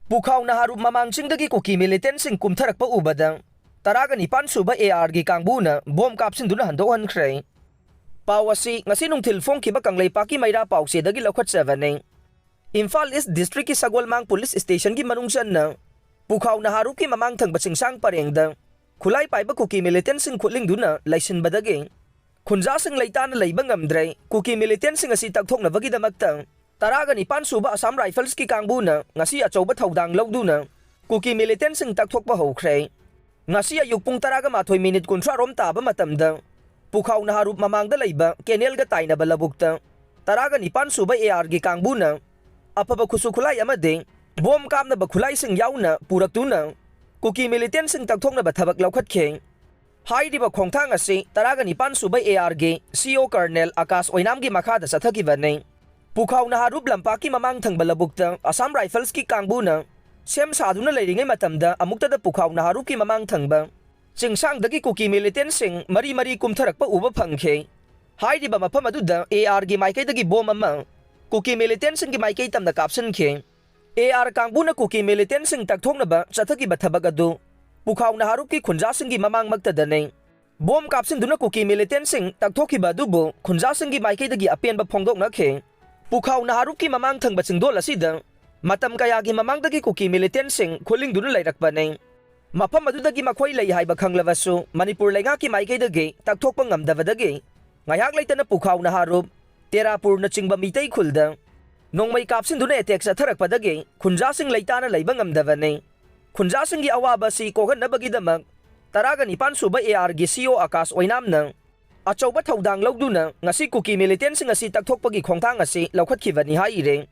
Pukhaw na harup mamangchingdagi kuki militantsing kumtharakpa ubadang taraga nipan suba AR gi kangbuna bom kapsinduna handohankhre. Pawasi ngasi nungthil fongkiba kanglaypaki mayra pawse dagi lokhat 7 ning. Imphal East District ki Sagolmang Police Station gi manungsan na pukhaw na harup ki mamangthang batsingsang parengda khulai paiba kuki militantsing khutling duna laisin badagi. Khunjasing laytana layba ngamdre kuki militantsing asi takthokna bagidamakta taraga nipan suba Assam Rifles ki kangbuna ngasi achauba thaudang lawduna kuki militantsing takthokpa hokre. Ngasi ayuk pung taraga mathoi minute kunthra rom taba matamda pukhaw na harup mamangda layba kenel ga taina balabukta taraga nipan suba AR gi kangbuna apaba khusukhulai amade bom kamna bakhulai sing yauna puraktuna kuki militantsing takthokna bathabak lawkhat kheng. Hairiba khongthang asi taraga nipan suba AR gi CO Colonel Akas Oinam gi makhada sathakibane. Pukhaw na harup lampaki mamangthang balabukta Assam Rifles ki kangbuna sem saduna leiringai matamda amuktada pukhaw na harup ki mamangthangba chingsangdagi kuki militantsing mari kumtharakpa uba phangkhe. Hairiba mafam aduda AR gi maikaidagi bom ama kuki militantsing gi maikai tamna kapsankhe. AR kangbuna kuki militantsing takthoknaba chathakiba thabak adu pukhaw na harup ki khunjasing gi mamangmaktadane bom kapsinduna kuki militantsing takthokiba adubu khunjasing gi maikaidagi apenba phongdoknakhe. Pukhaw na harup ki mamangthang batsingdol asida matam kaya gi mamangdagi kuki militantsing khulingduna lairakpane. Mafam adudagi makhoi lay haiba khanglawasu Manipur lainga ki maikaidagi takthokpa ngamdabadagi ngayak laitana pukhaw na harup Terapur na chingba mitay khulda nongmay kapsinduna attack sa tharakpadagi khunjasing laytana layba ngamdabane. Khunjasing gi awaba si kohannabagidamak taraga nipan suba AR gi CO Akas Oinam na achauba thaudang lawduna ngasi kuki militantsing asi takthokpagi khongthang asi lawkhatkibani haireng.